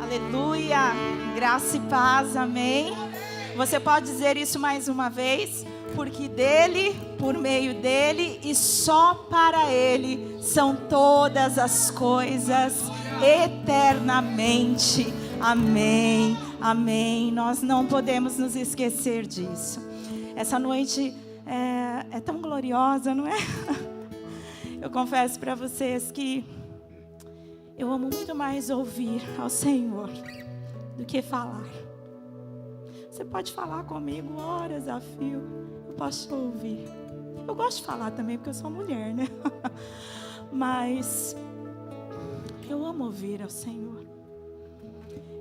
Aleluia, graça e paz, amém. Você pode dizer isso mais uma vez? Porque dele, por meio dele e só para ele são todas as coisas eternamente. Amém, amém. Nós não podemos nos esquecer disso. Essa noite é tão gloriosa, não é? Eu confesso para vocês que eu amo muito mais ouvir ao Senhor do que falar. Você pode falar comigo horas a fio, eu posso te ouvir. Eu gosto de falar também porque eu sou mulher, né? Mas eu amo ouvir ao Senhor.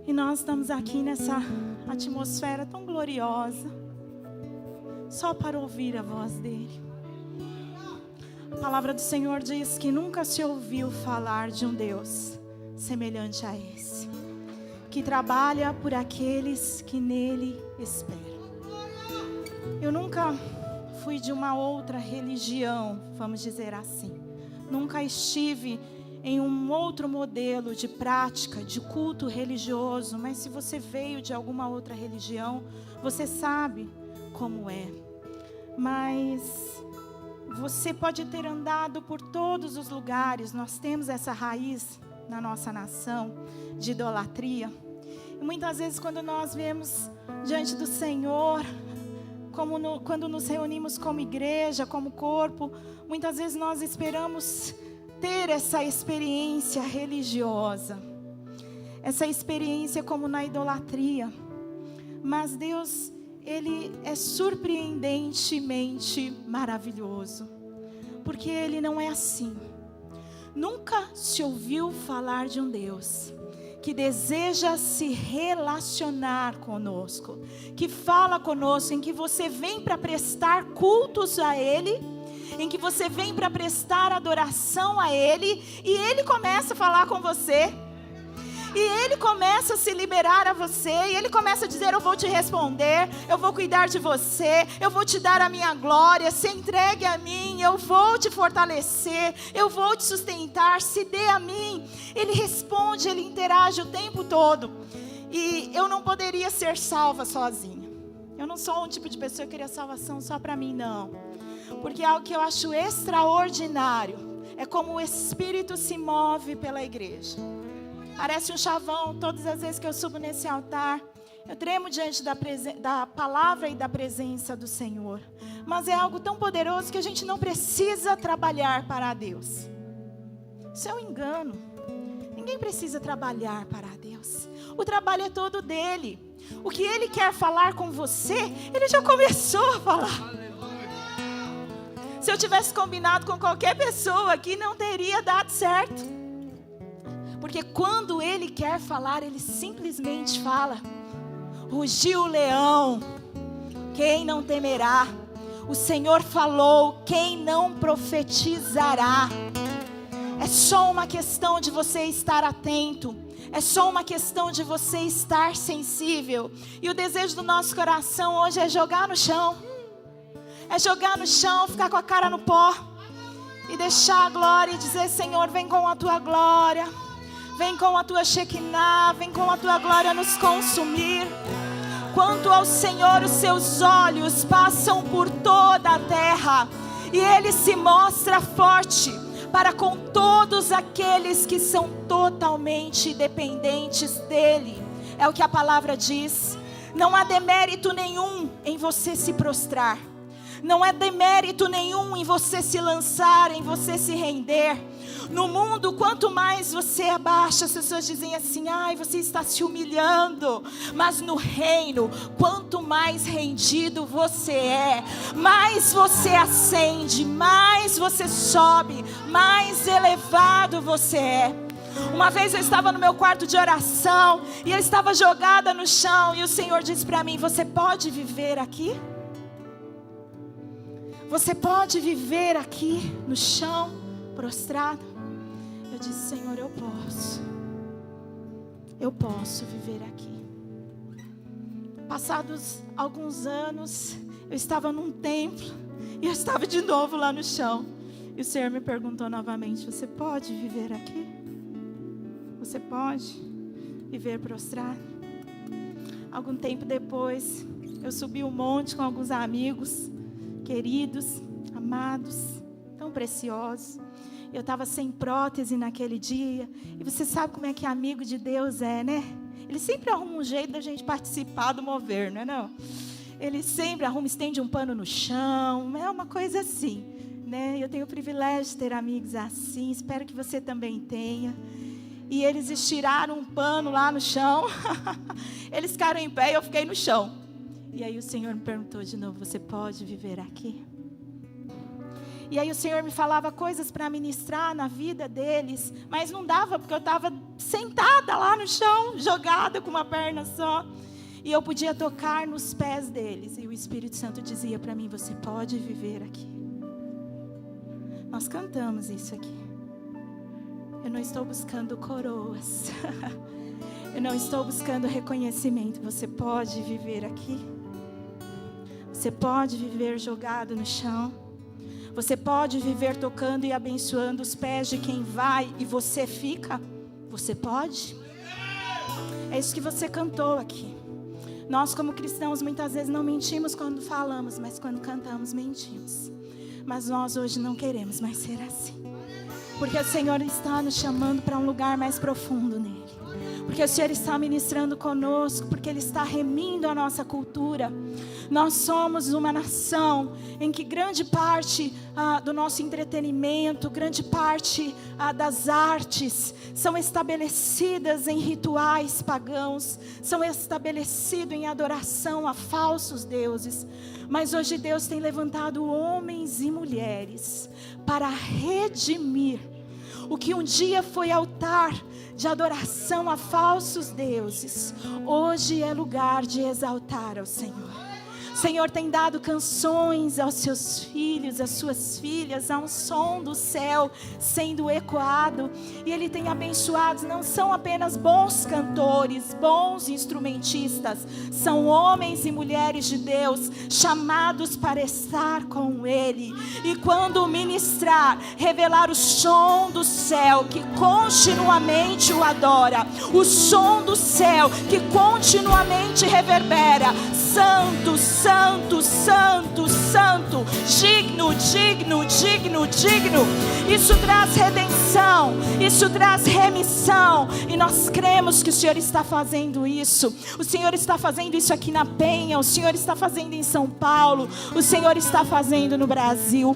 E nós estamos aqui nessa atmosfera tão gloriosa, só para ouvir a voz dEle. A palavra do Senhor diz que nunca se ouviu falar de um Deus semelhante a esse, que trabalha por aqueles que nele esperam. Eu nunca fui de uma outra religião, vamos dizer assim. Nunca estive em um outro modelo de prática, de culto religioso. Mas se você veio de alguma outra religião, você sabe como é. Mas você pode ter andado por todos os lugares. Nós temos essa raiz na nossa nação de idolatria. E muitas vezes quando nós viemos diante do Senhor, quando nos reunimos como igreja, como corpo, muitas vezes nós esperamos ter essa experiência religiosa, essa experiência como na idolatria. Mas Deus, Ele é surpreendentemente maravilhoso, porque Ele não é assim. Nunca se ouviu falar de um Deus que deseja se relacionar conosco, que fala conosco, em que você vem para prestar cultos a Ele, em que você vem para prestar adoração a Ele, e Ele começa a falar com você, e Ele começa a se liberar a você, e Ele começa a dizer: eu vou te responder, eu vou cuidar de você, eu vou te dar a minha glória, se entregue a mim, eu vou te fortalecer, eu vou te sustentar, se dê a mim. Ele responde, Ele interage o tempo todo. E eu não poderia ser salva sozinha. Eu não sou um tipo de pessoa que queria salvação só para mim, não. Porque algo que eu acho extraordinário é como o Espírito se move pela igreja. Parece um chavão. Todas as vezes que eu subo nesse altar, eu tremo diante da palavra e da presença do Senhor. Mas é algo tão poderoso que a gente não precisa trabalhar para Deus. Isso é um engano. Ninguém precisa trabalhar para Deus. O trabalho é todo dele. O que Ele quer falar com você, Ele já começou a falar. Se eu tivesse combinado com qualquer pessoa aqui, não teria dado certo. Porque quando Ele quer falar, Ele simplesmente fala. Rugiu o leão, quem não temerá? O Senhor falou, quem não profetizará? É só uma questão de você estar atento. É só uma questão de você estar sensível. E o desejo do nosso coração hoje é jogar no chão. É jogar no chão, ficar com a cara no pó. E deixar a glória e dizer: Senhor, vem com a tua glória. Vem com a tua Shekinah, vem com a tua glória nos consumir. Quanto ao Senhor, os seus olhos passam por toda a terra. E Ele se mostra forte para com todos aqueles que são totalmente dependentes dEle. É o que a palavra diz. Não há demérito nenhum em você se prostrar. Não há demérito nenhum em você se lançar, em você se render. No mundo, quanto mais você abaixa, as pessoas dizem assim: ai, você está se humilhando. Mas no reino, quanto mais rendido você é, mais você ascende, mais você sobe, mais elevado você é. Uma vez eu estava no meu quarto de oração e eu estava jogada no chão, e o Senhor disse para mim: você pode viver aqui? Você pode viver aqui no chão, prostrado? Eu disse: Senhor, eu posso. Eu posso viver aqui. Passados alguns anos, eu estava num templo e eu estava de novo lá no chão. E o Senhor me perguntou novamente: você pode viver aqui? Você pode? viver prostrado? Algum tempo depois, eu subi um monte com alguns amigos, queridos, amados, tão preciosos. Eu estava sem prótese naquele dia. E você sabe como é que amigo de Deus é, né? Ele sempre arruma um jeito da gente participar do mover, não é não? Ele sempre arruma, estende um pano no chão, é uma coisa assim, né? Eu tenho o privilégio de ter amigos assim, espero que você também tenha. E eles estiraram um pano lá no chão, eles ficaram em pé e eu fiquei no chão. E aí o Senhor me perguntou de novo, você pode viver aqui? E aí o Senhor me falava coisas para ministrar na vida deles, mas não dava, porque eu estava sentada lá no chão, jogada com uma perna só. E eu podia tocar nos pés deles. E o Espírito Santo dizia para mim, você pode viver aqui. Nós cantamos isso aqui. Eu não estou buscando coroas. Eu não estou buscando reconhecimento. Você pode viver aqui. Você pode viver jogado no chão. Você pode viver tocando e abençoando os pés de quem vai e você fica. Você pode? É isso que você cantou aqui. Nós como cristãos muitas vezes não mentimos quando falamos, mas quando cantamos mentimos. Mas nós hoje não queremos mais ser assim. Porque o Senhor está nos chamando para um lugar mais profundo nele. Porque o Senhor está ministrando conosco, porque Ele está remindo a nossa cultura. Nós somos uma nação em que grande parte do nosso entretenimento, grande parte das artes são estabelecidas em rituais pagãos, são estabelecidas em adoração a falsos deuses. Mas hoje Deus tem levantado homens e mulheres para redimir o que um dia foi altar de adoração a falsos deuses, hoje é lugar de exaltar ao Senhor. O Senhor tem dado canções aos seus filhos, às suas filhas, há um som do céu sendo ecoado, e Ele tem abençoado, não são apenas bons cantores, bons instrumentistas, são homens e mulheres de Deus, chamados para estar com Ele, e quando ministrar, revelar o som do céu, que continuamente o adora, o som do céu, que continuamente reverbera, santo, santo, santo, santo, digno, digno, digno, digno. Isso traz redenção, isso traz remissão, e nós cremos que o Senhor está fazendo isso. O Senhor está fazendo isso aqui na Penha, o Senhor está fazendo em São Paulo, o Senhor está fazendo no Brasil.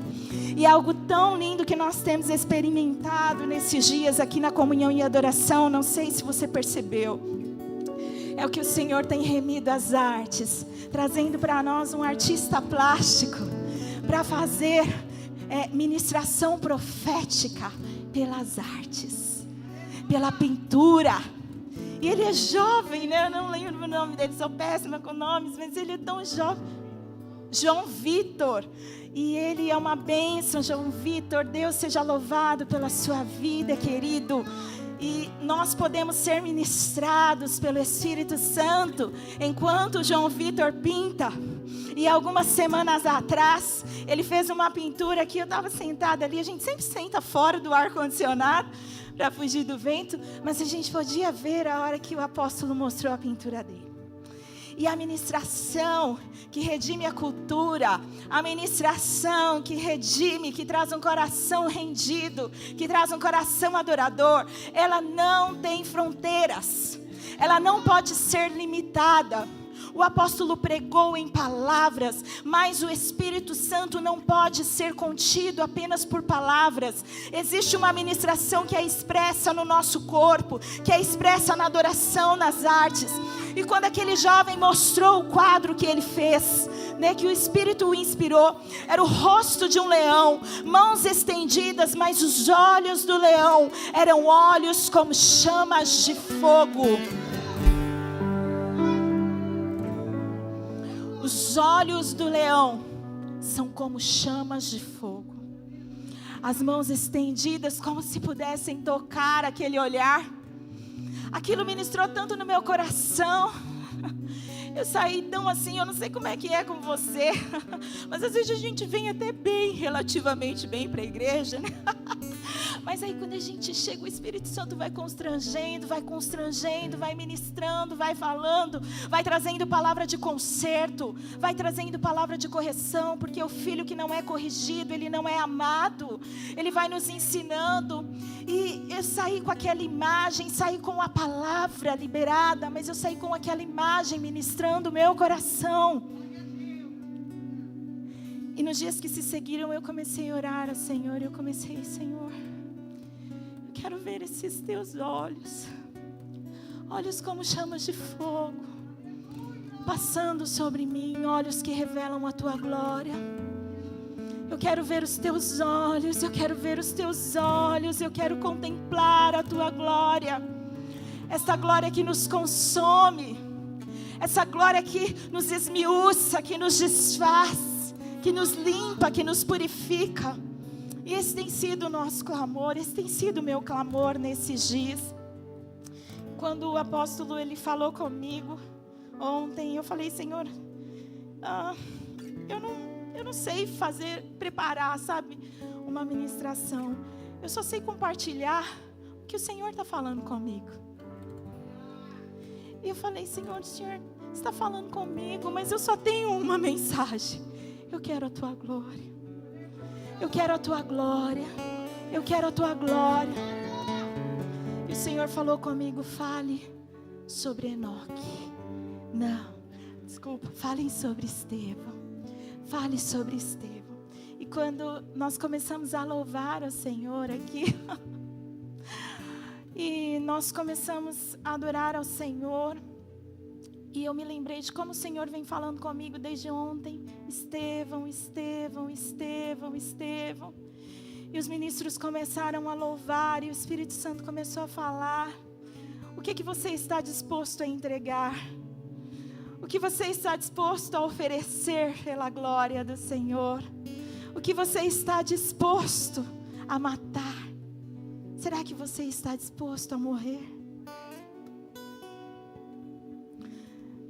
E é algo tão lindo que nós temos experimentado nesses dias aqui na comunhão e adoração, não sei se você percebeu. É o que o Senhor tem remido as artes, trazendo para nós um artista plástico, para fazer ministração profética pelas artes, pela pintura. E ele é jovem, né? Eu não lembro o nome dele, sou péssima com nomes, mas ele é tão jovem. João Vitor. E ele é uma bênção, João Vitor. Deus seja louvado pela sua vida, querido. E nós podemos ser ministrados pelo Espírito Santo enquanto João Vitor pinta. E algumas semanas atrás, ele fez uma pintura que eu estava sentada ali. A gente sempre senta fora do ar-condicionado para fugir do vento, mas a gente podia ver a hora que o apóstolo mostrou a pintura dele. E a ministração que redime a cultura, a ministração que redime, que traz um coração rendido, que traz um coração adorador, ela não tem fronteiras, ela não pode ser limitada. O apóstolo pregou em palavras, mas o Espírito Santo não pode ser contido apenas por palavras. Existe uma ministração que é expressa no nosso corpo, que é expressa na adoração, nas artes. E quando aquele jovem mostrou o quadro que ele fez, né, que o Espírito o inspirou, era o rosto de um leão, mãos estendidas, mas os olhos do leão eram olhos como chamas de fogo. Os olhos do leão são como chamas de fogo. As mãos estendidas como se pudessem tocar aquele olhar. Aquilo ministrou tanto no meu coração. Eu saí tão assim, eu não sei como é que é com você, mas às vezes a gente vem até bem, relativamente bem para a igreja, né? Mas aí quando a gente chega, o Espírito Santo vai constrangendo, vai ministrando, vai falando, vai trazendo palavra de conserto, vai trazendo palavra de correção, porque o filho que não é corrigido, ele não é amado. Ele vai nos ensinando. E eu saí com aquela imagem, saí com a palavra liberada, mas eu saí com aquela imagem ministrando o meu coração. E nos dias que se seguiram, eu comecei a orar ao Senhor. Eu comecei, Senhor, eu quero ver esses teus olhos, olhos como chamas de fogo, passando sobre mim, olhos que revelam a tua glória. Eu quero ver os teus olhos, eu quero ver os teus olhos, eu quero contemplar a tua glória, essa glória que nos consome, essa glória que nos esmiuça, que nos desfaz, que nos limpa, que nos purifica. E esse tem sido o nosso clamor, esse tem sido o meu clamor nesses dias. Quando o apóstolo ele falou comigo ontem, eu falei, Senhor, eu não sei preparar, sabe, uma ministração. Eu só sei compartilhar o que o Senhor está falando comigo. E eu falei, Senhor, o Senhor está falando comigo, mas eu só tenho uma mensagem. Eu quero a tua glória. Eu quero a tua glória. Eu quero a tua glória. E o Senhor falou comigo, fale sobre Enoque. Não, desculpa, falem sobre Estevão. Fale sobre Estevão. E quando nós começamos a louvar ao Senhor aqui, e nós começamos a adorar ao Senhor, e eu me lembrei de como o Senhor vem falando comigo desde ontem. Estevão, Estevão, Estevão, Estevão. E os ministros começaram a louvar, e o Espírito Santo começou a falar. O que você está disposto a entregar? O que você está disposto a oferecer pela glória do Senhor? O que você está disposto a matar? Será que você está disposto a morrer?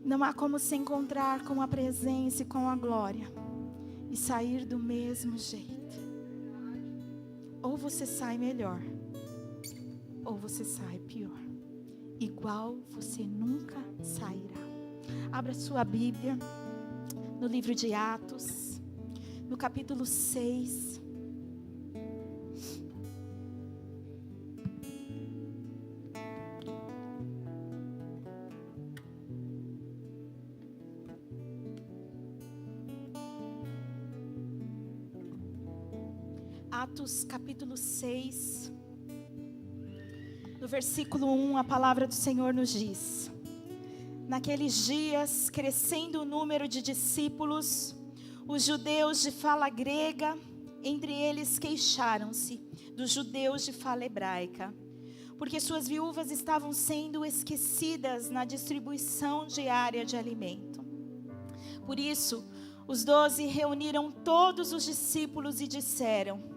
Não há como se encontrar com a presença e com a glória e sair do mesmo jeito. Ou você sai melhor, ou você sai pior. Igual você nunca sairá. Abra sua Bíblia no livro de Atos, no capítulo 6. Atos capítulo 6, no versículo 1, a palavra do Senhor nos diz: naqueles dias, crescendo o número de discípulos, os judeus de fala grega, entre eles queixaram-se dos judeus de fala hebraica, porque suas viúvas estavam sendo esquecidas na distribuição diária de alimento. Por isso, os 12 reuniram todos os discípulos e disseram: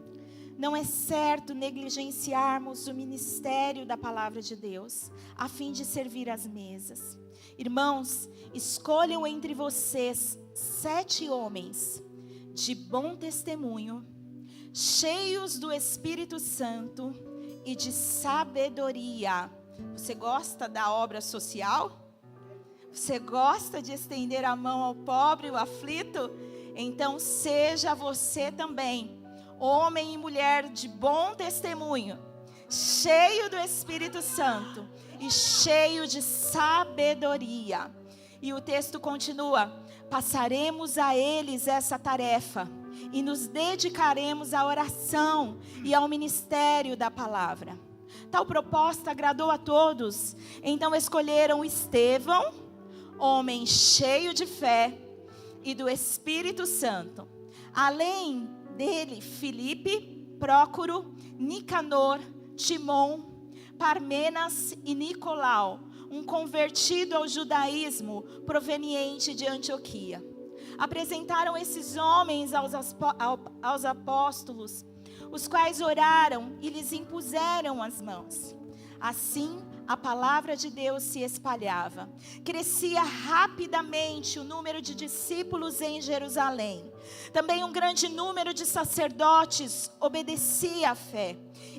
não é certo negligenciarmos o ministério da palavra de Deus, a fim de servir às mesas. Irmãos, escolham entre vocês 7 homens de bom testemunho, cheios do Espírito Santo e de sabedoria. Você gosta da obra social? Você gosta de estender a mão ao pobre e ao aflito? Então seja você também homem e mulher de bom testemunho, cheio do Espírito Santo e cheio de sabedoria. E o texto continua: passaremos a eles essa tarefa e nos dedicaremos à oração e ao ministério da palavra. Tal proposta agradou a todos. Então escolheram Estevão, homem cheio de fé e do Espírito Santo. Além dele, Filipe, Prócoro, Nicanor, Timon, Parmenas e Nicolau, um convertido ao judaísmo proveniente de Antioquia. Apresentaram esses homens aos apóstolos, os quais oraram e lhes impuseram as mãos. Assim, a palavra de Deus se espalhava. Crescia rapidamente o número de discípulos em Jerusalém. Também um grande número de sacerdotes obedecia à fé.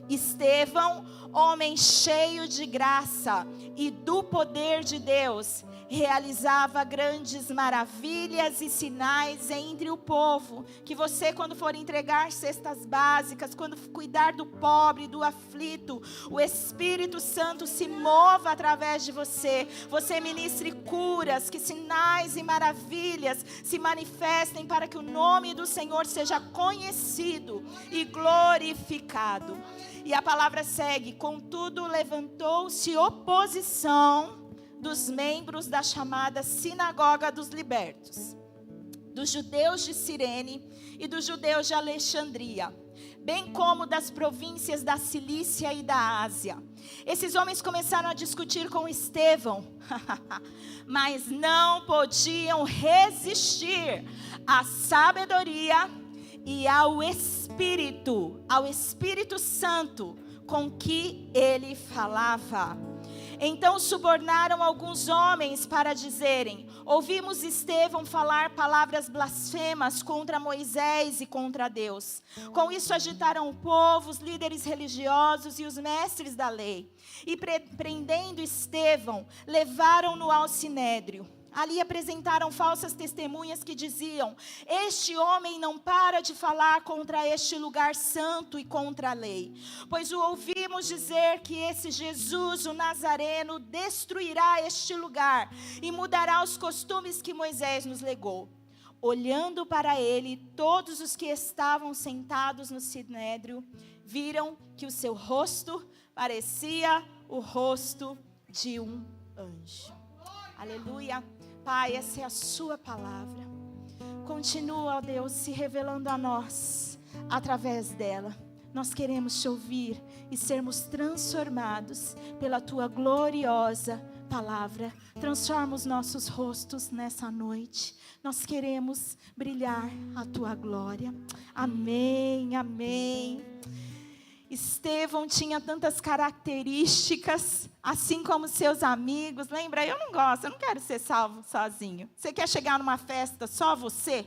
Estevão, homem cheio de graça e do poder de Deus, realizava grandes maravilhas e sinais entre o povo. Que você, quando for entregar cestas básicas, quando cuidar do pobre, do aflito, o Espírito Santo se mova através de você. Você ministre curas, que sinais e maravilhas se manifestem para que o nome do Senhor seja conhecido e glorificado. E a palavra segue: contudo, levantou-se oposição dos membros da chamada Sinagoga dos Libertos, dos judeus de Cirene e dos judeus de Alexandria, bem como das províncias da Cilícia e da Ásia. Esses homens começaram a discutir com Estevão, mas não podiam resistir à sabedoria e ao Espírito Santo com que ele falava. Então subornaram alguns homens para dizerem: ouvimos Estevão falar palavras blasfemas contra Moisés e contra Deus. Com isso agitaram o povo, os líderes religiosos e os mestres da lei. E prendendo Estevão, levaram-no ao sinédrio. Ali apresentaram falsas testemunhas que diziam: este homem não para de falar contra este lugar santo e contra a lei. Pois o ouvimos dizer que esse Jesus, o Nazareno, destruirá este lugar e mudará os costumes que Moisés nos legou. Olhando para ele, todos os que estavam sentados no sinédrio viram que o seu rosto parecia o rosto de um anjo. Aleluia. Pai, essa é a sua palavra. Continua, ó Deus, se revelando a nós através dela. Nós queremos te ouvir e sermos transformados pela tua gloriosa palavra. Transforma os nossos rostos nessa noite. Nós queremos brilhar a tua glória. Amém, amém. Estevão tinha tantas características, assim como seus amigos. Lembra, eu não gosto, eu não quero ser salvo sozinho. Você quer chegar numa festa só você?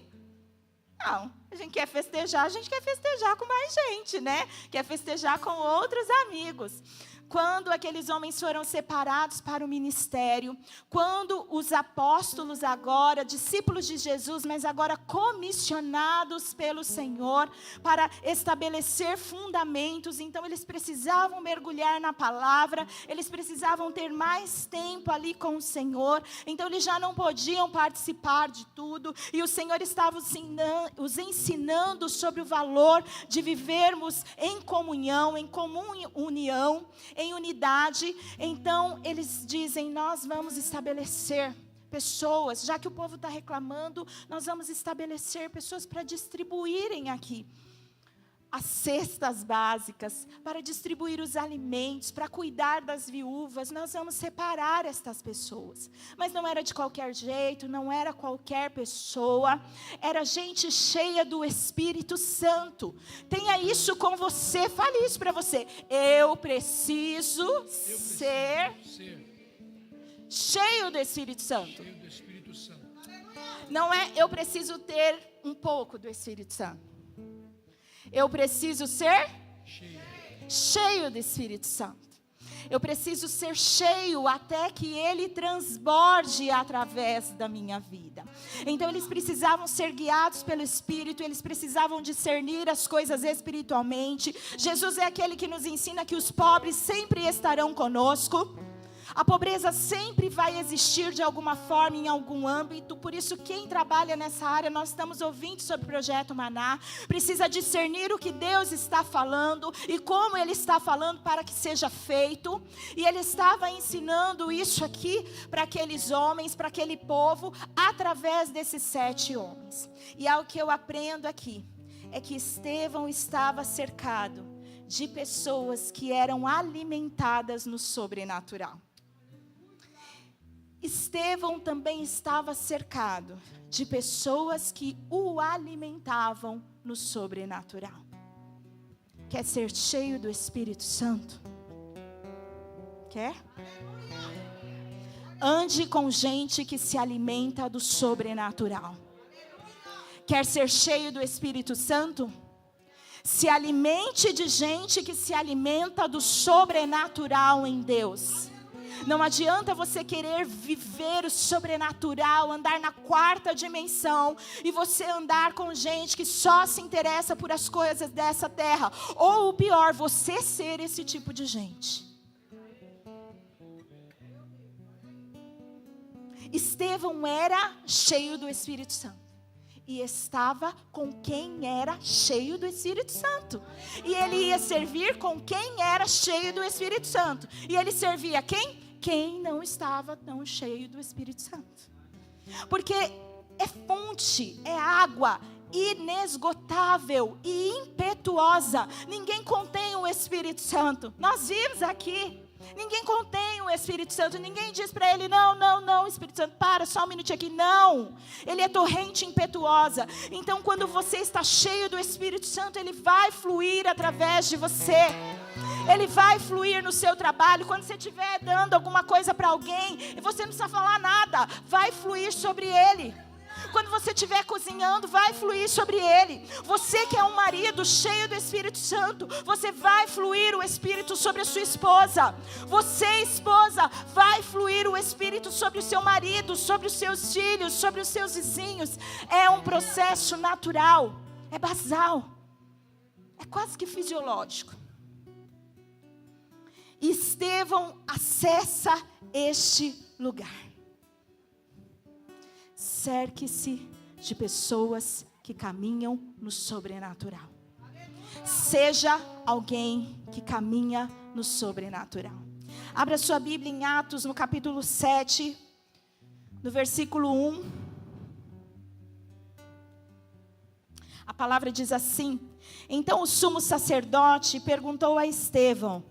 Não, a gente quer festejar com mais gente, né? Quer festejar com outros amigos. Quando aqueles homens foram separados para o ministério, quando os apóstolos agora, discípulos de Jesus, mas agora comissionados pelo Senhor para estabelecer fundamentos, então eles precisavam mergulhar na palavra, eles precisavam ter mais tempo ali com o Senhor, então eles já não podiam participar de tudo, e o Senhor estava os ensinando sobre o valor de vivermos em comunhão, em comum união, em unidade. Então eles dizem: nós vamos estabelecer pessoas, já que o povo está reclamando, nós vamos estabelecer pessoas para distribuírem aqui as cestas básicas, para distribuir os alimentos, para cuidar das viúvas. Nós vamos separar estas pessoas. Mas não era de qualquer jeito, não era qualquer pessoa, era gente cheia do Espírito Santo. Tenha isso com você, fale isso para você: eu preciso ser cheio do Espírito Santo. Não é eu preciso ter um pouco do Espírito Santo. Eu preciso ser cheio do Espírito Santo. Eu preciso ser cheio até que ele transborde através da minha vida. Então eles precisavam ser guiados pelo Espírito, eles precisavam discernir as coisas espiritualmente. Jesus é aquele que nos ensina que os pobres sempre estarão conosco. A pobreza sempre vai existir de alguma forma, em algum âmbito. Por isso, quem trabalha nessa área, nós estamos ouvindo sobre o Projeto Maná, precisa discernir o que Deus está falando e como Ele está falando para que seja feito. E Ele estava ensinando isso aqui para aqueles homens, para aquele povo, através desses 7 homens. E algo que eu aprendo aqui é que Estevão estava cercado de pessoas que eram alimentadas no sobrenatural. Estevão também estava cercado de pessoas que o alimentavam no sobrenatural. Quer ser cheio do Espírito Santo? Quer? Ande com gente que se alimenta do sobrenatural. Quer ser cheio do Espírito Santo? Se alimente de gente que se alimenta do sobrenatural em Deus. Não adianta você querer viver o sobrenatural, andar na quarta dimensão, e você andar com gente que só se interessa por as coisas dessa terra. Ou o pior, você ser esse tipo de gente. Estevão era cheio do Espírito Santo. E estava com quem era cheio do Espírito Santo. E ele ia servir com quem era cheio do Espírito Santo. E ele servia quem? Quem não estava tão cheio do Espírito Santo. Porque é fonte, é água inesgotável e impetuosa. Ninguém contém o Espírito Santo. Nós vimos aqui. Ninguém contém o Espírito Santo. Ninguém diz para ele, não, Espírito Santo, para, só um minutinho aqui. Não, ele é torrente impetuosa. Então quando você está cheio do Espírito Santo, ele vai fluir através de você. Ele vai fluir no seu trabalho. Quando você estiver dando alguma coisa para alguém, você não precisa falar nada, vai fluir sobre ele. Quando você estiver cozinhando, vai fluir sobre ele. Você que é um marido cheio do Espírito Santo, você vai fluir o Espírito sobre a sua esposa. Você, esposa, vai fluir o Espírito sobre o seu marido, sobre os seus filhos, sobre os seus vizinhos. É um processo natural, é basal, é quase que fisiológico. Estevão acessa este lugar. Cerque-se de pessoas que caminham no sobrenatural. Seja alguém que caminha no sobrenatural. Abra sua Bíblia em Atos, no capítulo 7, no versículo 1. A palavra diz assim: então o sumo sacerdote perguntou a Estevão: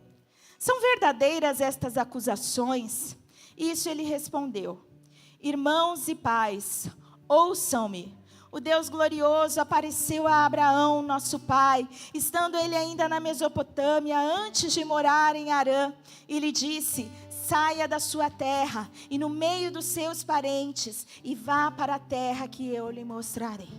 são verdadeiras estas acusações? Isso ele respondeu: irmãos e pais, ouçam-me. O Deus glorioso apareceu a Abraão, nosso pai, estando ele ainda na Mesopotâmia, antes de morar em Harã, e lhe disse: saia da sua terra e no meio dos seus parentes, e vá para a terra que eu lhe mostrarei.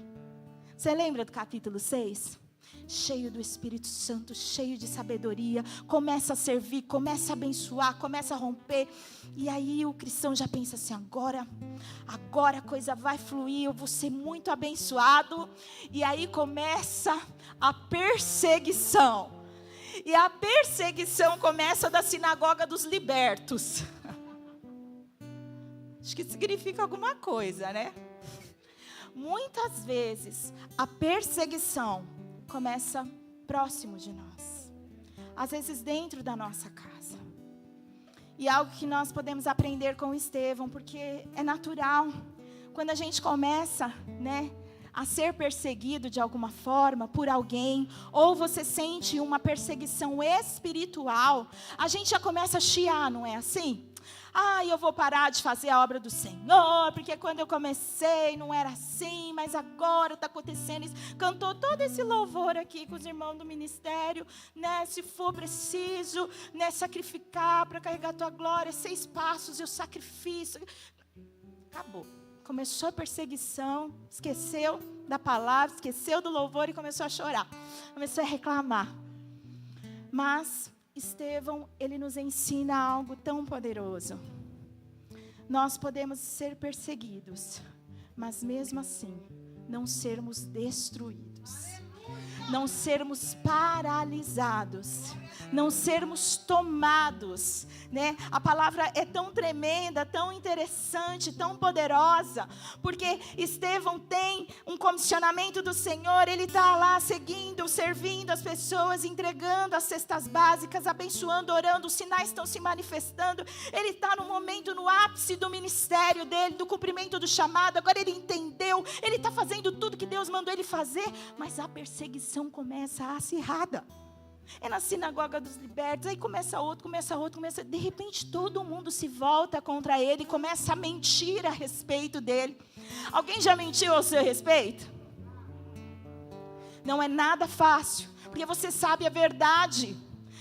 Você lembra do capítulo 6? Cheio do Espírito Santo, cheio de sabedoria, começa a servir, começa a abençoar, começa a romper. E aí o cristão já pensa assim: agora a coisa vai fluir, eu vou ser muito abençoado. E aí começa a perseguição. E a perseguição começa da sinagoga dos libertos. Acho que significa alguma coisa, né? Muitas vezes a perseguição começa próximo de nós, às vezes dentro da nossa casa. E algo que nós podemos aprender com Estevão, porque é natural, quando a gente começa, a ser perseguido de alguma forma por alguém, ou você sente uma perseguição espiritual, a gente já começa a chiar, não é assim? Eu vou parar de fazer a obra do Senhor, porque quando eu comecei não era assim, mas agora está acontecendo isso. Cantou todo esse louvor aqui com os irmãos do ministério, se for preciso, sacrificar para carregar a tua glória, 6 passos eu sacrifício. Acabou. Começou a perseguição, esqueceu da palavra, esqueceu do louvor e começou a chorar. Começou a reclamar. Mas Estevão, ele nos ensina algo tão poderoso. Nós podemos ser perseguidos, mas mesmo assim, não sermos destruídos, não sermos paralisados, não sermos tomados, A palavra é tão tremenda, tão interessante, tão poderosa, porque Estevão tem um comissionamento do Senhor, ele está lá seguindo, servindo as pessoas, entregando as cestas básicas, abençoando, orando, os sinais estão se manifestando, ele está no momento, no ápice do ministério dele, do cumprimento do chamado, agora ele entendeu, ele está fazendo tudo que Deus mandou ele fazer, mas a perseguição começa acirrada. É na sinagoga dos libertos, aí começa outro, de repente todo mundo se volta contra ele, começa a mentir a respeito dele. Alguém já mentiu ao seu respeito? Não é nada fácil, porque você sabe a verdade,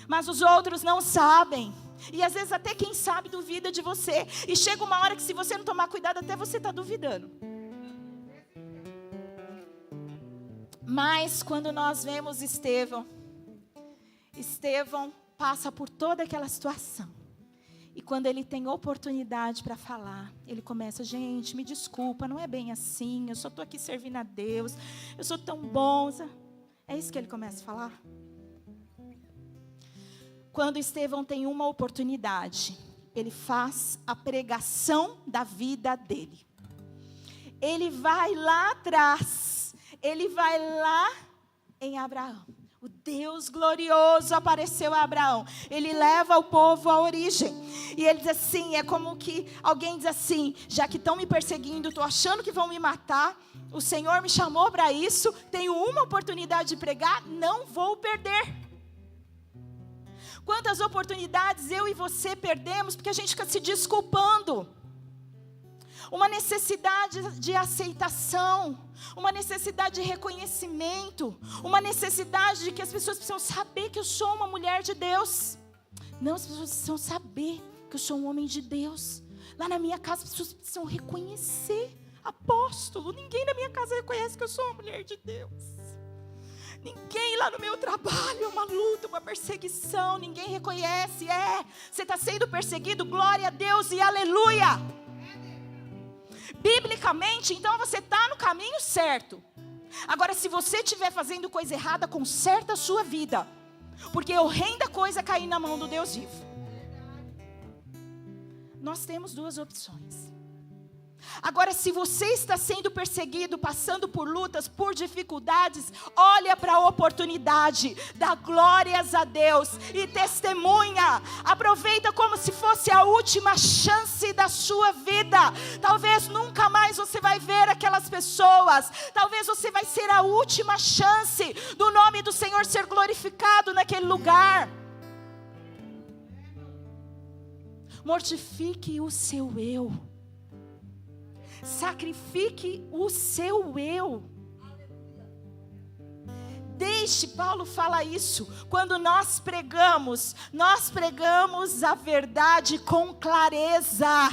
mas os outros não sabem. E às vezes até quem sabe duvida de você. E chega uma hora que se você não tomar cuidado, até você está duvidando. Mas quando nós vemos Estevão passa por toda aquela situação. E quando ele tem oportunidade para falar, ele começa: gente, me desculpa, não é bem assim, eu só estou aqui servindo a Deus, eu sou tão bom. É isso que ele começa a falar. Quando Estevão tem uma oportunidade, ele faz a pregação da vida dele. Ele vai lá atrás, ele vai lá em Abraão. O Deus glorioso apareceu a Abraão. Ele leva o povo à origem. E ele diz assim, é como que alguém diz assim: já que estão me perseguindo, estou achando que vão me matar, o Senhor me chamou para isso, tenho uma oportunidade de pregar, não vou perder. Quantas oportunidades eu e você perdemos porque a gente fica se desculpando. Uma necessidade de aceitação, uma necessidade de reconhecimento, uma necessidade de que as pessoas precisam saber que eu sou uma mulher de Deus. Não, as pessoas precisam saber que eu sou um homem de Deus. Lá na minha casa as pessoas precisam reconhecer: apóstolo, ninguém na minha casa reconhece que eu sou uma mulher de Deus. Ninguém lá no meu trabalho, é uma luta, uma perseguição, ninguém reconhece. Você está sendo perseguido, glória a Deus e aleluia. Biblicamente, então você está no caminho certo. Agora, se você estiver fazendo coisa errada, conserta a sua vida, porque é horrenda coisa cair na mão do Deus vivo. Nós temos duas opções. Agora, se você está sendo perseguido, passando por lutas, por dificuldades, olha para a oportunidade, dá glórias a Deus e testemunha. Aproveita como se fosse a última chance da sua vida. Talvez nunca mais você vai ver aquelas pessoas. Talvez você vai ser a última chance do nome do Senhor ser glorificado naquele lugar. Mortifique o seu eu. Sacrifique o seu eu. Deixe, Paulo fala isso, quando nós pregamos a verdade com clareza.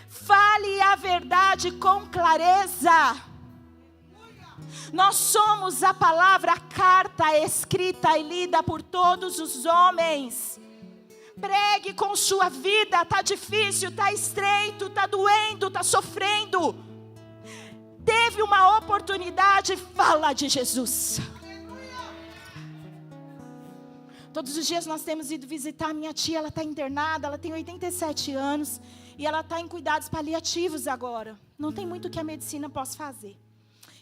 Fale a verdade com clareza. Nós somos a palavra, a carta escrita e lida por todos os homens. Pregue com sua vida. Está difícil, está estreito, está doendo, está sofrendo. Teve uma oportunidade, fala de Jesus. Todos os dias nós temos ido visitar a minha tia. Ela está internada, ela tem 87 anos. E ela está em cuidados paliativos agora. Não tem muito que a medicina possa fazer.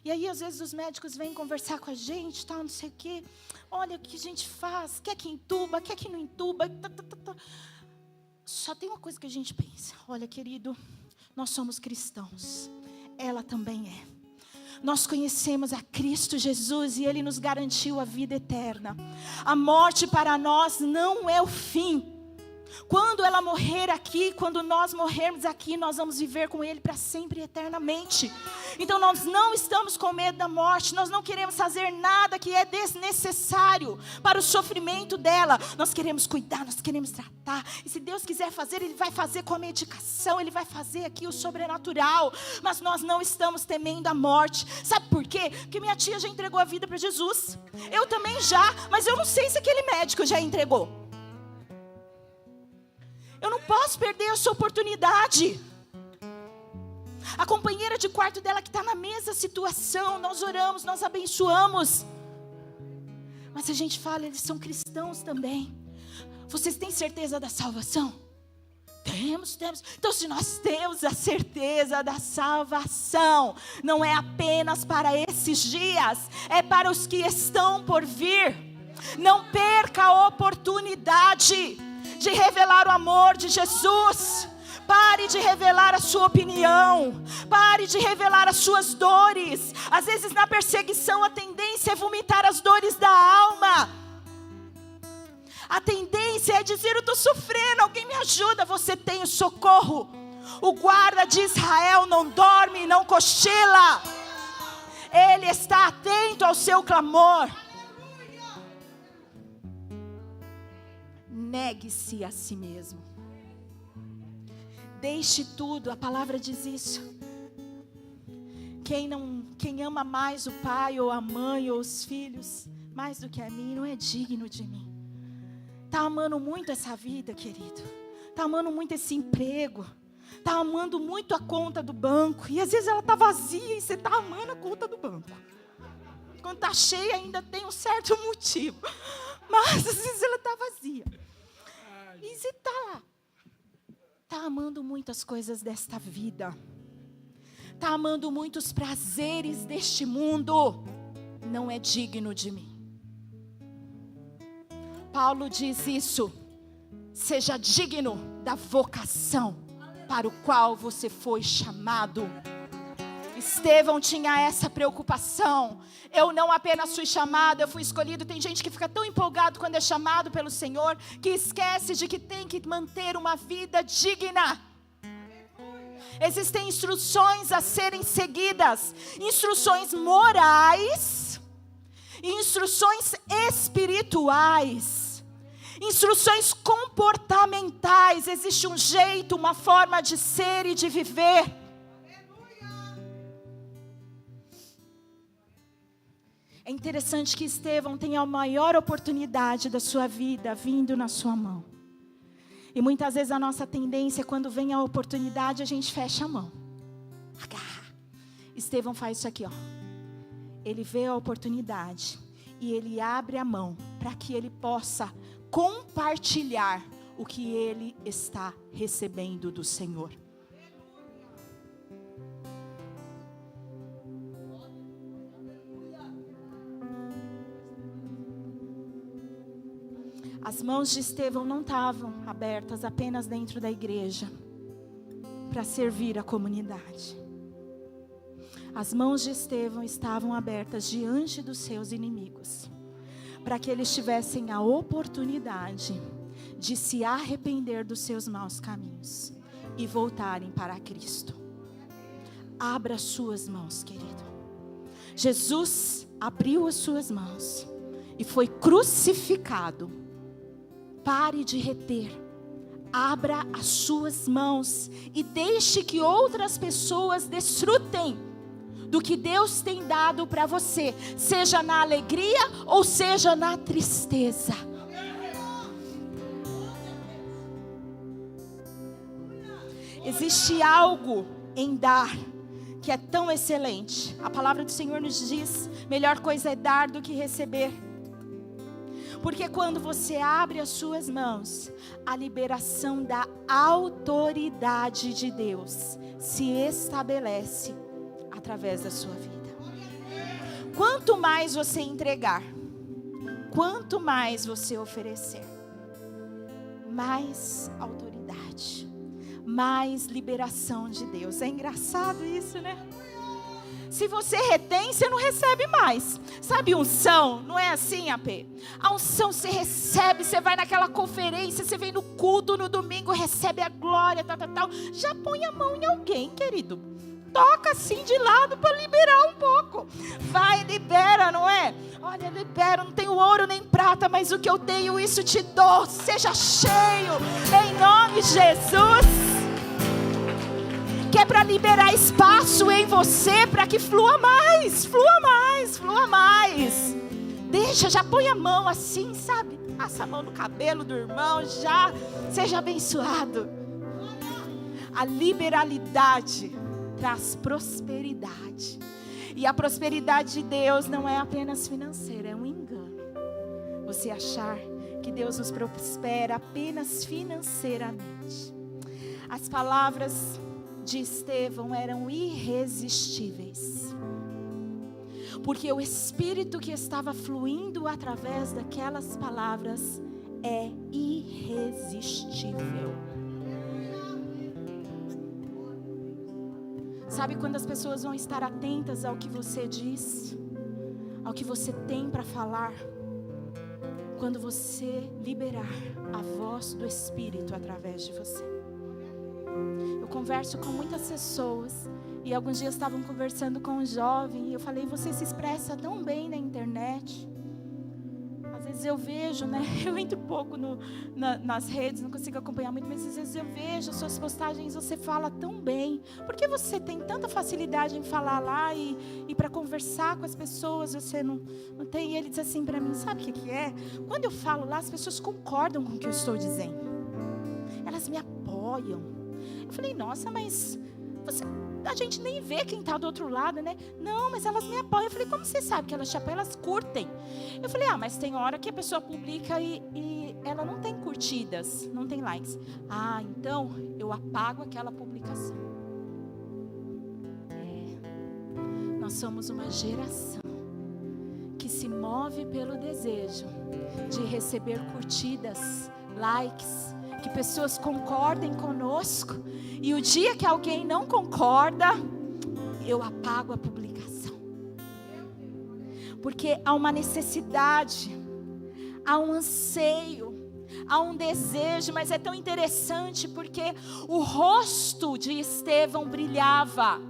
E aí às vezes os médicos vêm conversar com a gente, tal, não sei o quê. Olha o que a gente faz, quer que entuba, quer que não entuba. Só tem uma coisa que a gente pensa: olha, querido, nós somos cristãos, ela também é. Nós conhecemos a Cristo Jesus e Ele nos garantiu a vida eterna. A morte para nós não é o fim. Quando ela morrer aqui, quando nós morrermos aqui, nós vamos viver com Ele para sempre e eternamente. Então nós não estamos com medo da morte. Nós não queremos fazer nada que é desnecessário para o sofrimento dela. Nós queremos cuidar, nós queremos tratar. E se Deus quiser fazer, Ele vai fazer com a medicação. Ele vai fazer aqui o sobrenatural. Mas nós não estamos temendo a morte. Sabe por quê? Porque minha tia já entregou a vida para Jesus. Eu também já, mas eu não sei se aquele médico já entregou. Eu não posso perder essa oportunidade. A companheira de quarto dela que está na mesma situação, nós oramos, nós abençoamos. Mas a gente fala, eles são cristãos também. Vocês têm certeza da salvação? Temos. Então se nós temos a certeza da salvação, não é apenas para esses dias, é para os que estão por vir. Não perca a oportunidade de revelar o amor de Jesus. Pare de revelar a sua opinião. Pare de revelar as suas dores. Às vezes na perseguição a tendência é vomitar as dores da alma. A tendência é dizer: eu estou sofrendo, alguém me ajuda. Você tem o socorro. O guarda de Israel não dorme, não cochila. Ele está atento ao seu clamor. negue-se a si mesmo. Deixe tudo, a palavra diz isso. Quem ama mais o pai ou a mãe ou os filhos mais do que a mim, não é digno de mim. Está amando muito essa vida, querido. Está amando muito esse emprego. Está amando muito a conta do banco. E às vezes ela está vazia e você está amando a conta do banco. Quando está cheia ainda tem um certo motivo. Mas às vezes ela está vazia. E você está lá. Está amando muito as coisas desta vida. Está amando muito os prazeres deste mundo. Não é digno de mim. Paulo diz isso. Seja digno da vocação para o qual você foi chamado. Estevão tinha essa preocupação. Eu não apenas fui chamado, eu fui escolhido. Tem gente que fica tão empolgado quando é chamado pelo Senhor, que esquece de que tem que manter uma vida digna. Existem instruções a serem seguidas, instruções morais, instruções espirituais, instruções comportamentais. Existe um jeito, uma forma de ser e de viver. É interessante que Estevão tenha a maior oportunidade da sua vida vindo na sua mão. E muitas vezes a nossa tendência, quando vem a oportunidade, a gente fecha a mão. Agarra. Estevão faz isso aqui, ó. Ele vê a oportunidade e ele abre a mão para que ele possa compartilhar o que ele está recebendo do Senhor. As mãos de Estevão não estavam abertas apenas dentro da igreja para servir a comunidade. As mãos de Estevão estavam abertas diante dos seus inimigos, para que eles tivessem a oportunidade de se arrepender dos seus maus caminhos e voltarem para Cristo. Abra as suas mãos, querido. Jesus abriu as suas mãos e foi crucificado. Pare de reter. Abra as suas mãos e deixe que outras pessoas desfrutem do que Deus tem dado para você, seja na alegria ou seja na tristeza. Existe algo em dar que é tão excelente. A palavra do Senhor nos diz: melhor coisa é dar do que receber. Porque quando você abre as suas mãos, a liberação da autoridade de Deus se estabelece através da sua vida. Quanto mais você entregar, quanto mais você oferecer, mais autoridade, mais liberação de Deus. É engraçado isso, né? Se você retém, você não recebe mais. Sabe unção? Não é assim, AP? A unção você recebe, você vai naquela conferência, você vem no culto no domingo, recebe a glória, tal. Já põe a mão em alguém, querido. Toca assim de lado para liberar um pouco. Vai, libera, não é? Olha, libera, não tenho ouro nem prata, mas o que eu tenho, isso te dou. Seja cheio, em nome de Jesus. Que é para liberar espaço em você, para que flua mais, flua mais, flua mais. Deixa, já põe a mão assim, sabe? Passa a mão no cabelo do irmão, já seja abençoado. A liberalidade traz prosperidade. E a prosperidade de Deus não é apenas financeira, é um engano. Você achar que Deus nos prospera apenas financeiramente. As palavras de Estevão eram irresistíveis, porque o Espírito que estava fluindo através daquelas palavras é irresistível. Sabe quando as pessoas vão estar atentas ao que você diz, ao que você tem para falar? Quando você liberar a voz do Espírito através de você. Eu converso com muitas pessoas e alguns dias estavam conversando com um jovem e eu falei: você se expressa tão bem na internet. Às vezes vezes eu vejo, né? Eu entro pouco nas redes, não consigo acompanhar muito, mas às vezes eu vejo suas postagens, você fala tão bem. Por que você tem tanta facilidade em falar lá e para conversar com as pessoas, você não tem? E ele diz assim para mim, sabe o que é? Quando eu falo lá, as pessoas concordam com o que eu estou dizendo. Elas me apoiam. Eu falei, nossa, mas a gente nem vê quem está do outro lado, né? Não, mas elas me apoiam. Eu falei, como você sabe que elas te apoiam? Elas curtem. Eu falei, mas tem hora que a pessoa publica e ela não tem curtidas, não tem likes. Então eu apago aquela publicação. Nós somos uma geração que se move pelo desejo de receber curtidas, likes, que pessoas concordem conosco, e o dia que alguém não concorda, eu apago a publicação. Porque há uma necessidade, há um anseio, há um desejo, mas é tão interessante porque o rosto de Estevão brilhava.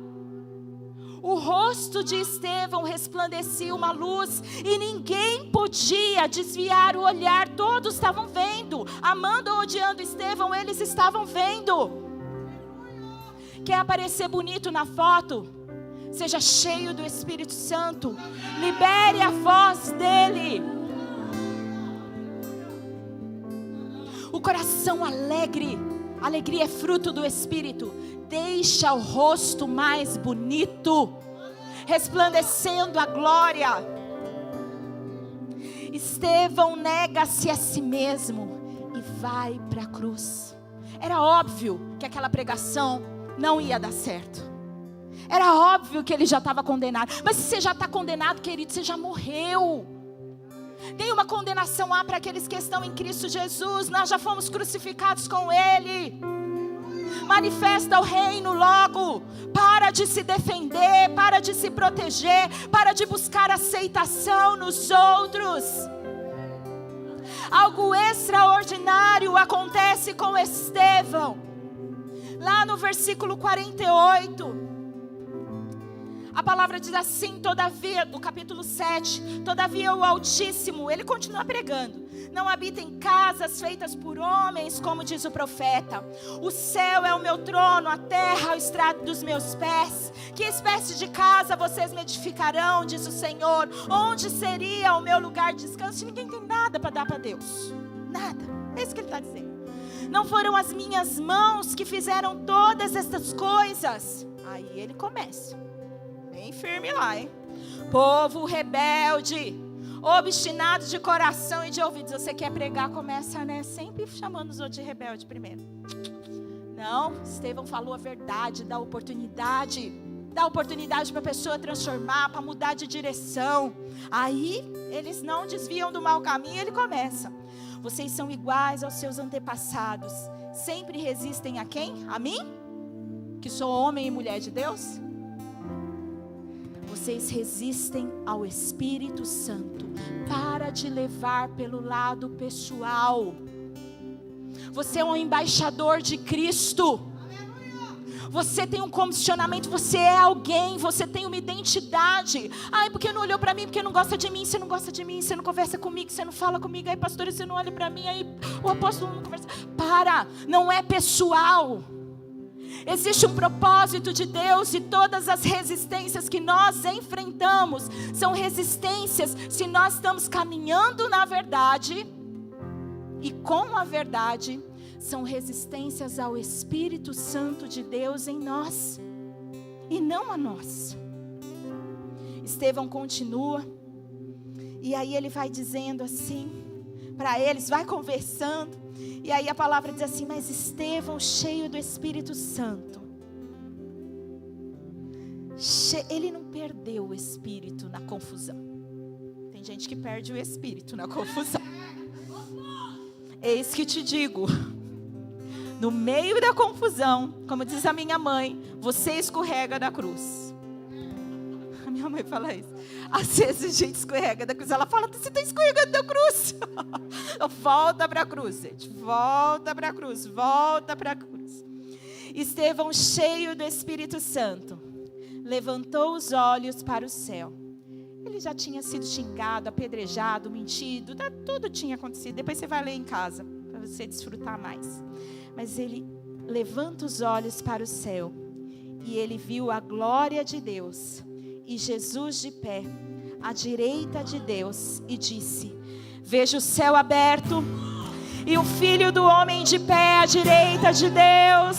O rosto de Estevão resplandecia uma luz e ninguém podia desviar o olhar. Todos estavam vendo, amando ou odiando Estevão, eles estavam vendo. Quer aparecer bonito na foto? Seja cheio do Espírito Santo. Libere a voz dele. O coração alegre. Alegria é fruto do Espírito. Deixa o rosto mais bonito, resplandecendo a glória. Estevão nega-se a si mesmo e vai para a cruz. Era óbvio que aquela pregação não ia dar certo. Era óbvio que ele já estava condenado. Mas se você já está condenado, querido, você já morreu. Tem uma condenação para aqueles que estão em Cristo Jesus. Nós já fomos crucificados com Ele. Manifesta o reino logo. Para de se defender, para de se proteger, para de buscar aceitação nos outros. Algo extraordinário acontece com Estevão. Lá no versículo 48. A palavra diz assim, todavia, do capítulo 7, todavia o Altíssimo, ele continua pregando, não habita em casas feitas por homens, como diz o profeta. O céu é o meu trono, a terra é o estrado dos meus pés. Que espécie de casa vocês me edificarão, diz o Senhor? Onde seria o meu lugar de descanso? Ninguém tem nada para dar para Deus, nada, é isso que ele está dizendo. Não foram as minhas mãos que fizeram todas essas coisas? Aí ele começa. Bem firme lá, hein? Povo rebelde, obstinado de coração e de ouvidos. Você quer pregar, começa, né? Sempre chamando os outros de rebelde primeiro. Não, Estevão falou a verdade, dá oportunidade para a pessoa transformar, para mudar de direção. Aí, eles não desviam do mau caminho, ele começa. Vocês são iguais aos seus antepassados. Sempre resistem a quem? A mim? Que sou homem e mulher de Deus? Vocês resistem ao Espírito Santo. Para de levar pelo lado pessoal. Você é um embaixador de Cristo. Você tem um comissionamento, você é alguém, você tem uma identidade. Porque não olhou para mim, porque não gosta de mim. Você não gosta de mim, você não conversa comigo, você não fala comigo. Aí, pastor, você não olha para mim, aí o apóstolo não conversa. Não é pessoal. Existe um propósito de Deus e todas as resistências que nós enfrentamos são resistências se nós estamos caminhando na verdade e com a verdade, são resistências ao Espírito Santo de Deus em nós e não a nós. Estevão continua e aí ele vai dizendo assim para eles, vai conversando. E aí a palavra diz assim, mas Estevão, cheio do Espírito Santo, ele não perdeu o Espírito na confusão. Tem gente que perde o Espírito na confusão. Eis que te digo, no meio da confusão, como diz a minha mãe, você escorrega da cruz. A minha mãe fala isso. Às vezes a gente escorrega da cruz. Ela fala, você está escorregando da cruz. Volta para a cruz, gente. Volta para a cruz. Volta para a cruz. Estevão, cheio do Espírito Santo, levantou os olhos para o céu. Ele já tinha sido xingado, apedrejado, mentido, tudo tinha acontecido. Depois você vai ler em casa, para você desfrutar mais. Mas ele levanta os olhos para o céu, e ele viu a glória de Deus, e Jesus de pé, à direita de Deus, e disse: vejo o céu aberto, e o Filho do Homem de pé à direita de Deus.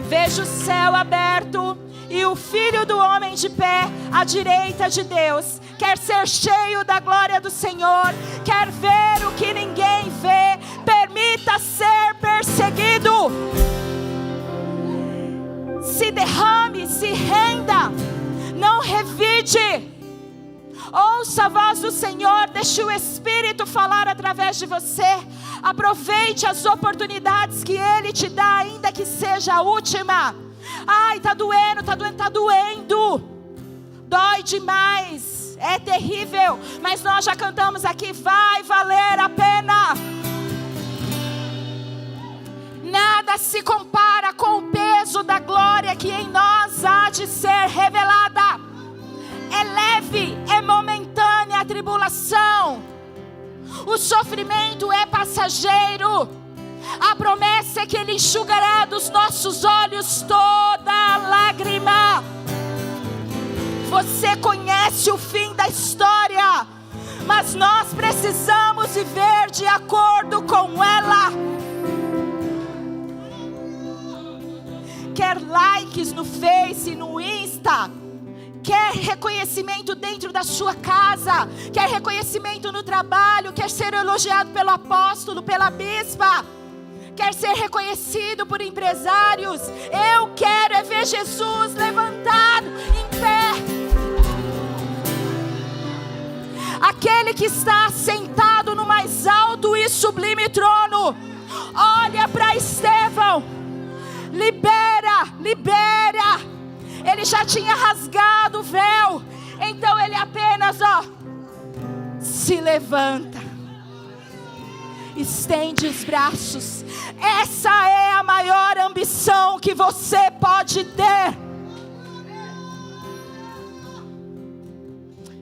Vejo o céu aberto, e o Filho do Homem de pé à direita de Deus. Quer ser cheio da glória do Senhor, quer ver o que ninguém vê, permita ser perseguido. Se derrame, se renda, não revide. Ouça a voz do Senhor, deixe o Espírito falar através de você. Aproveite as oportunidades que Ele te dá, ainda que seja a última. Ai, tá doendo, tá doendo. Dói demais, é terrível. Mas nós já cantamos aqui, vai valer a pena. Nada se compara com o peso da glória que em nós há de ser revelada. É leve, é momentânea a tribulação. O sofrimento é passageiro. A promessa é que Ele enxugará dos nossos olhos toda a lágrima. Você conhece o fim da história, mas nós precisamos viver de acordo com ela. Quer likes no Face, no Insta, quer reconhecimento dentro da sua casa, quer reconhecimento no trabalho, quer ser elogiado pelo apóstolo, pela bispa, quer ser reconhecido por empresários. Eu quero é ver Jesus levantado em pé. Aquele que está sentado no mais alto e sublime trono. Olha para Estevão. Libera, libera. Ele já tinha rasgado o véu. Então ele apenas, se levanta. Estende os braços. Essa é a maior ambição que você pode ter.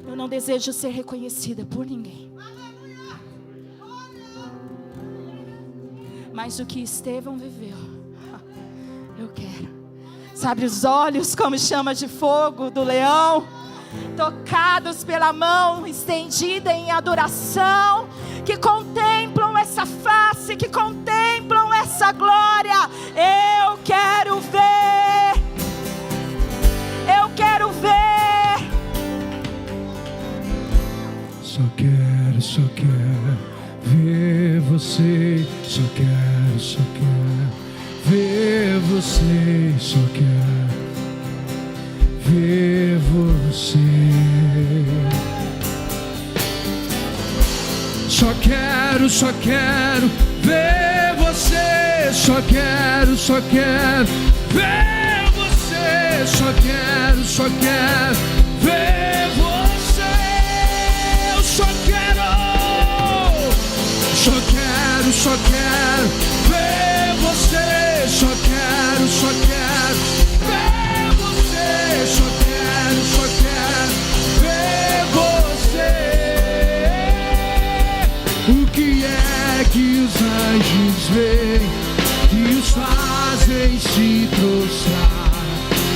Eu não desejo ser reconhecida por ninguém. Mas o que Estevão viveu, eu quero. Sabe os olhos como chama de fogo do leão, tocados pela mão estendida em adoração, que contemplam essa face, que contemplam essa glória. Eu quero ver. Eu quero ver. Só quero ver você. Só quero ver você. Só quero ver você. Só quero ver você. Só quero ver você. Só quero ver você. Eu só quero ver você. Só quero ver você. Só quero ver você. O que é que os anjos veem, que os fazem se prostrar?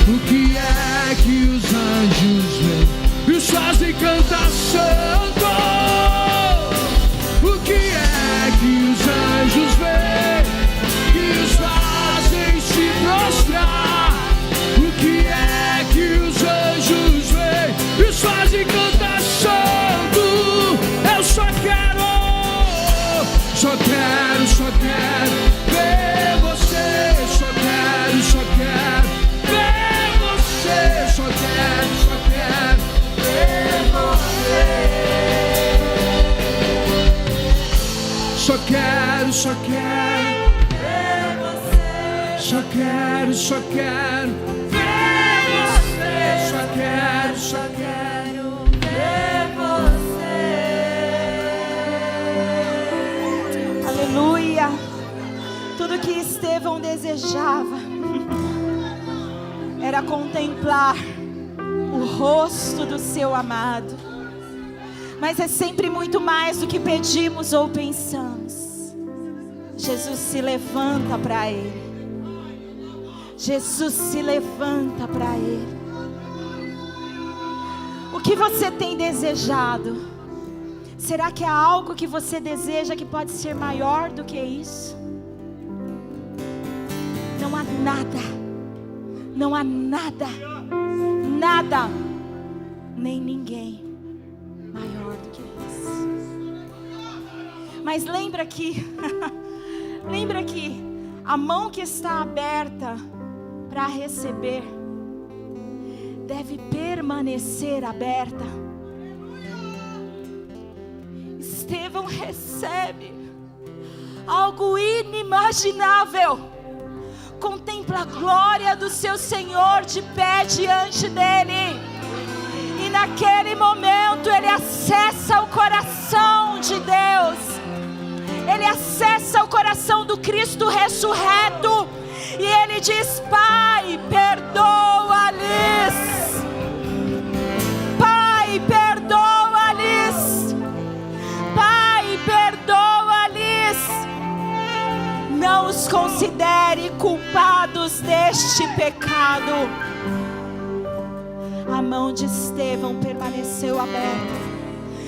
O que é que os anjos veem, os fazem cantar santo? O que é que os anjos veem, que os fazem se prostrar? O que é que os anjos veem, os fazem cantar santo? Eu só quero ver você. Só quero ver você. Só quero ver você. Só quero ver você. Só quero ver você. Só quero ver você. Aleluia. Tudo que Estevão desejava era contemplar o rosto do seu amado. mas é sempre muito mais do que pedimos ou pensamos. Jesus se levanta para Ele. Jesus se levanta para Ele. O que você tem desejado? Será que há algo que você deseja que pode ser maior do que isso? Não há nada, não há nada, nada, nem ninguém maior do que isso. Mas lembra que a mão que está aberta para receber deve permanecer aberta. Estevão recebe algo inimaginável. Contempla a glória do seu Senhor de pé diante dele. E naquele momento ele acessa o coração de Deus. Ele acessa o coração do Cristo ressurreto. E ele diz: Pai, perdoa-lhes. Pai, perdoa-lhes. Pai, perdoa-lhes. Não os considere culpados deste pecado. A mão de Estevão permaneceu aberta.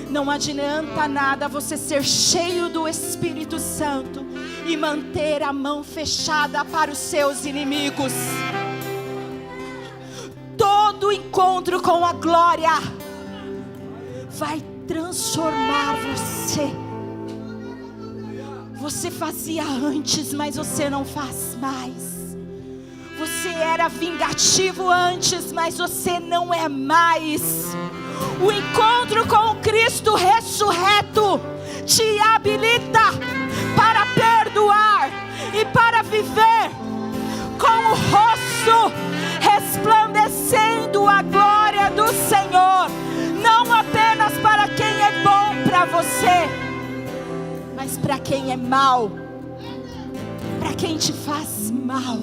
Não adianta nada você ser cheio do Espírito Santo e manter a mão fechada para os seus inimigos. Todo encontro com a glória vai transformar você. Você fazia antes, mas você não faz mais. Você era vingativo antes, mas você não é mais. O encontro com o Cristo ressurreto te habilita para perdoar e para viver com o rosto resplandecendo a glória do Senhor. Não apenas para quem é bom para você, mas para quem é mal, para quem te faz mal.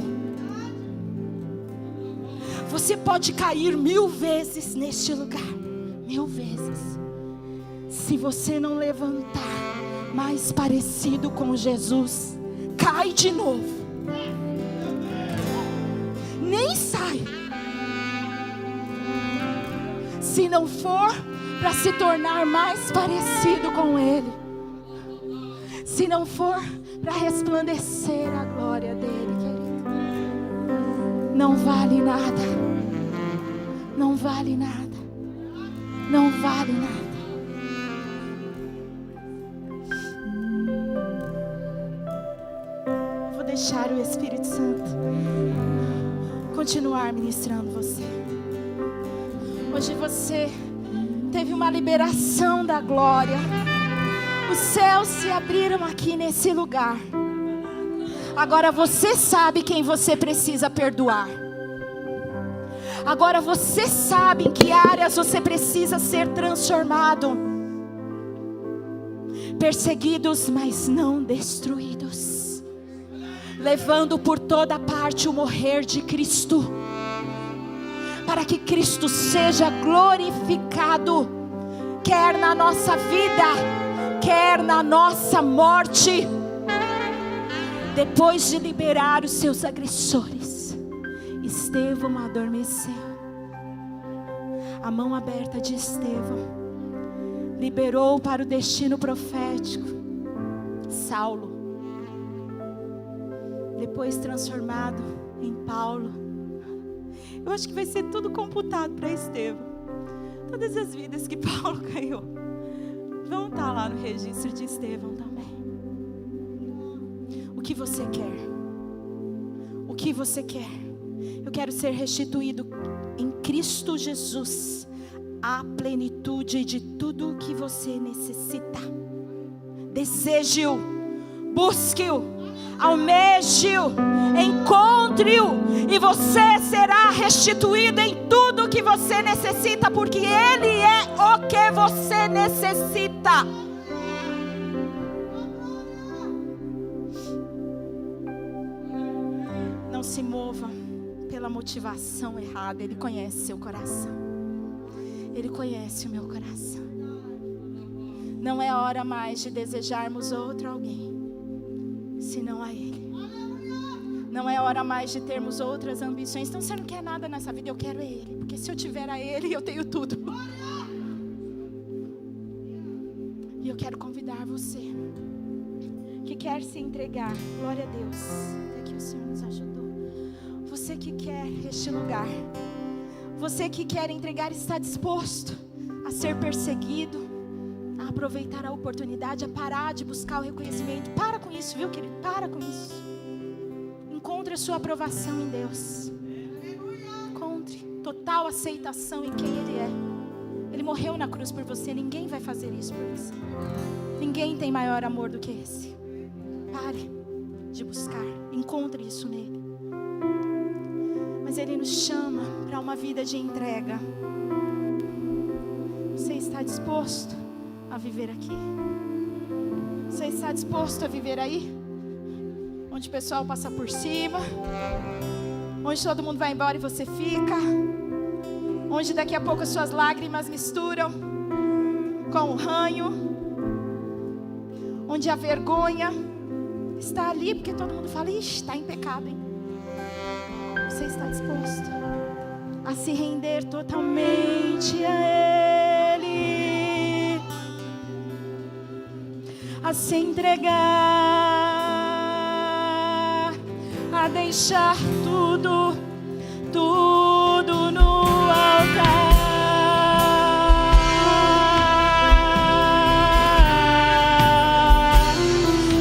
Você pode cair 1000 vezes neste lugar, 1000 vezes. Se você não levantar mais parecido com Jesus, cai de novo. Nem sai. Se não for para se tornar mais parecido com Ele. Se não for para resplandecer a glória dele, querido. Não vale nada. Não vale nada. Não vale nada. Vou deixar o Espírito Santo continuar ministrando você. Hoje você teve uma liberação da glória. Os céus se abriram aqui nesse lugar. Agora você sabe quem você precisa perdoar. Agora você sabe em que áreas você precisa ser transformado. Perseguidos, mas não destruídos. Levando por toda parte o morrer de Cristo. Para que Cristo seja glorificado. Quer na nossa vida, quer na nossa morte. Depois de liberar os seus agressores, Estevão adormeceu. A mão aberta de Estevão liberou para o destino profético Saulo, depois transformado em Paulo. Eu acho que vai ser tudo computado para Estevão. Todas as vidas que Paulo ganhou vão estar lá no registro de Estevão também. O que você quer? O que você quer? Eu quero ser restituído em Cristo Jesus à plenitude de tudo o que você necessita. Deseje-o, busque-o, almeje-o, encontre-o, e você será restituído em tudo o que você necessita, porque Ele é o que você necessita. Não se mova pela motivação errada. Ele conhece seu coração. Ele conhece o meu coração. Não é hora mais de desejarmos outro alguém, senão a Ele. Não é hora mais de termos outras ambições. Então você não quer nada nessa vida, eu quero Ele. Porque se eu tiver a Ele, eu tenho tudo. E eu quero convidar você que quer se entregar. Glória a Deus, até que o Senhor nos ajudou. Você que quer este lugar, você que quer entregar, está disposto a ser perseguido, a aproveitar a oportunidade, a parar de buscar o reconhecimento. Para com isso, viu, querido? Para com isso. Encontre a sua aprovação em Deus. Encontre total aceitação em quem Ele é. Ele morreu na cruz por você. Ninguém vai fazer isso por você. Ninguém tem maior amor do que esse. Pare de buscar. Encontre isso nele. Mas Ele nos chama para uma vida de entrega. Você está disposto a viver aqui? Você está disposto a viver aí? Onde o pessoal passa por cima, onde todo mundo vai embora e você fica, onde daqui a pouco as suas lágrimas misturam com o ranho, onde a vergonha está ali porque todo mundo fala, ixi, está em pecado, hein? Você está disposto a se render totalmente a Ele, a se entregar, a deixar tudo no altar.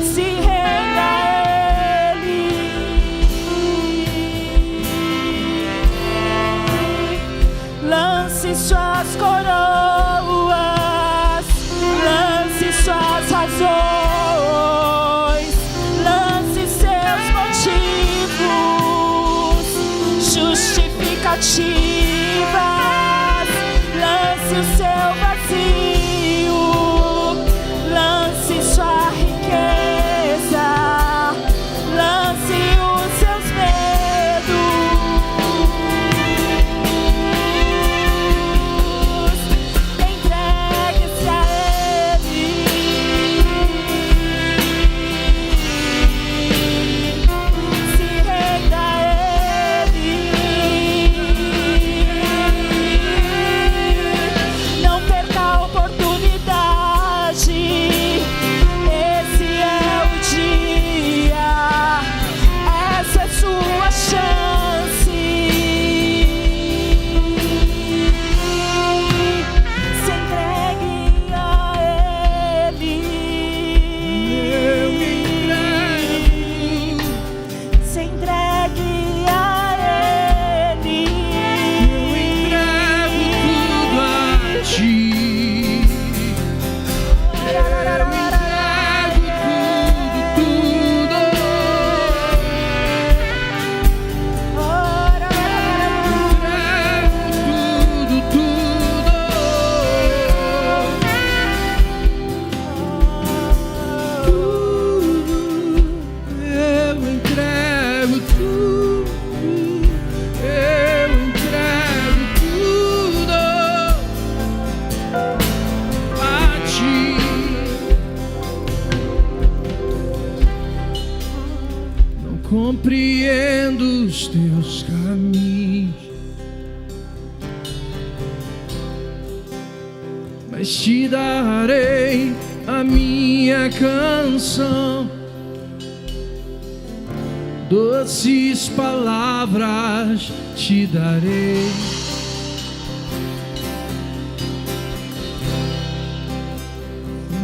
Se renda a Ele, lance suas coroas, lance suas razões, lance seus motivos, justificativas, lance o seu vazio, lance sua riqueza, lance os seus medos, entregue-se a Ele, se renda a Ele. Não perca a oportunidade, esse é o dia, essa é sua chance. Se entregue a Ele, se entregue a Ele. Tudo a ti. Eu entrego tudo. Eu entrego tudo. Eu entrego tudo a ti. Não compreendo os teus caminhos, mas te darei a minha canção. Doces palavras te darei.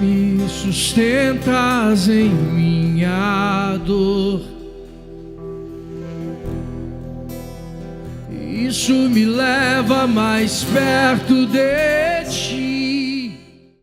Me sustentas em minha dor. Isso me leva mais perto de